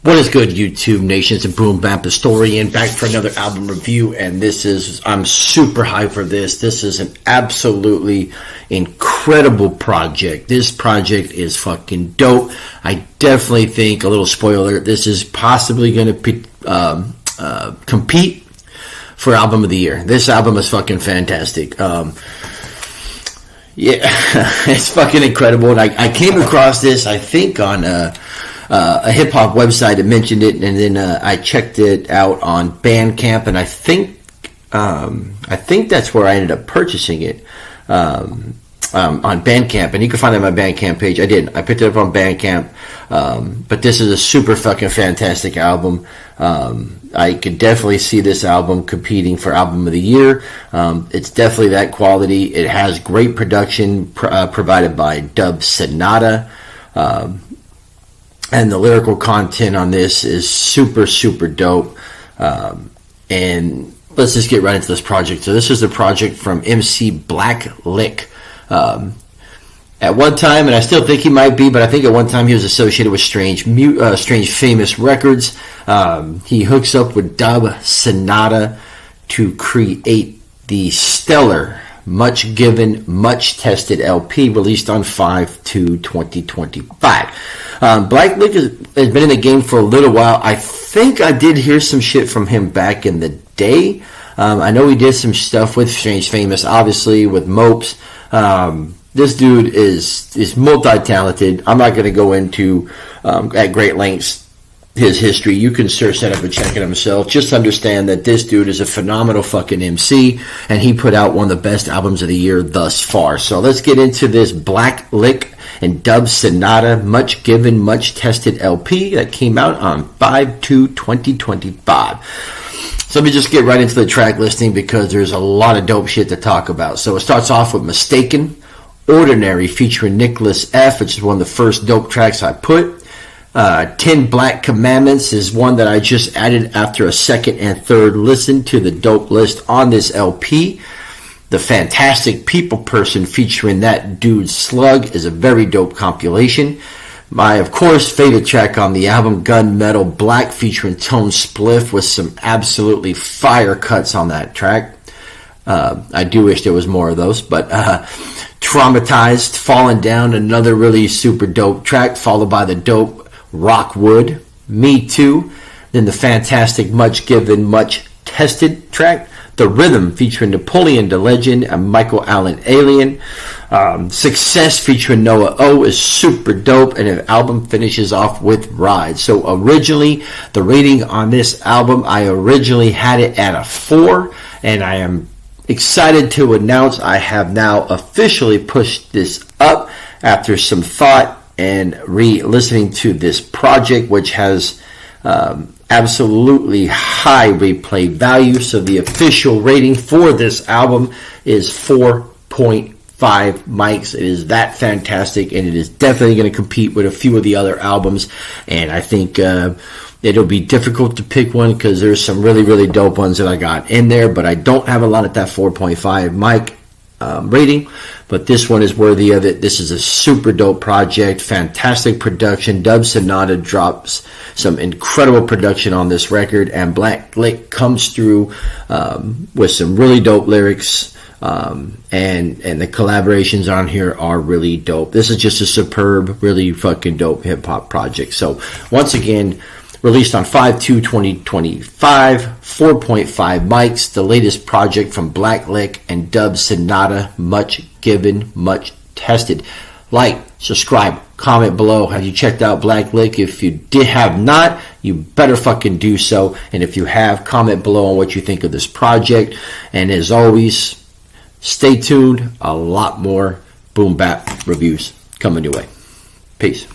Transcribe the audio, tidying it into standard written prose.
What is good, YouTube Nation? It's theBoom-BapHistorian back for another album review, and I'm super hyped for this. This is an absolutely incredible project. This project is fucking dope. I definitely think, a little spoiler, this is possibly going to compete for Album of the Year. This album is fucking fantastic. Yeah, it's fucking incredible. And I came across this, I think, on a hip-hop website that mentioned it, and then I checked it out on Bandcamp, and I think that's where I ended up purchasing it, on Bandcamp, and you can find it on my Bandcamp page. I picked it up on Bandcamp, but this is a super fucking fantastic album. I could definitely see this album competing for Album of the Year. It's definitely that quality. It has great production provided by Dub Sonata. And the lyrical content on this is super, super dope. And let's just get right into this project. So this is the project from MC BlackLiq. At one time, and I still think he might be, but I think at one time he was associated with Strange Famous Records. He hooks up with Dub Sonata to create the stellar, much given, much tested LP released on 5/2/2025. BlackLiq has been in the game for a little while. I think I did hear some shit from him back in the day. I know he did some stuff with Strange Famous, obviously, with Mopes. This dude is multi-talented. I'm not going to go into at great lengths his history. You can search that up and check it himself. Just understand that this dude is a phenomenal fucking MC, and he put out one of the best albums of the year thus far. So let's get into this BlackLiq and Dub Sonata, Much Given, Much Tested LP that came out on 5/2/2025. So let me just get right into the track listing because there's a lot of dope shit to talk about. So it starts off with Mistaken, Ordinary featuring Nicholas F., which is one of the first dope tracks I put. 10 Black Commandments is one that I just added after a second and third listen to the dope list on this LP. The Fantastic People Person featuring that dude Slug is a very dope compilation. My, of course, favorite track on the album, Gun Metal Black featuring Tone Spliff, with some absolutely fire cuts on that track. I do wish there was more of those, but Traumatized, Falling Down, another really super dope track, followed by the dope Rockwood, Me Too, then the fantastic Much Given, Much Tested track, The Rhythm featuring Napoleon the Legend and Michael Allen Alien. Success featuring Noah O is super dope, and the album finishes off with Ride. So originally, the rating on this album, I originally had it at a 4, and I am excited to announce I have now officially pushed this up after some thought and re-listening to this project, which has absolutely high replay value. So the official rating for this album is 4.5 mics. It is that fantastic, and it is definitely going to compete with a few of the other albums. And I think it'll be difficult to pick one because there's some really, really dope ones that I got in there, but I don't have a lot at that 4.5 mic rating, but this one is worthy of it. This is a super dope project, fantastic production. Dub Sonata drops some incredible production on this record, and BlackLiq comes through with some really dope lyrics, and the collaborations on here are really dope. This is just a superb, really fucking dope hip-hop project. So once again, released on 5/2/2025, 4.5 mics, the latest project from BlackLiq and Dub Sonata, Much Given, Much Tested. Like, subscribe, comment below. Have you checked out BlackLiq? If you have not, you better fucking do so. And if you have, comment below on what you think of this project. And as always, stay tuned. A lot more Boom Bap reviews coming your way. Peace.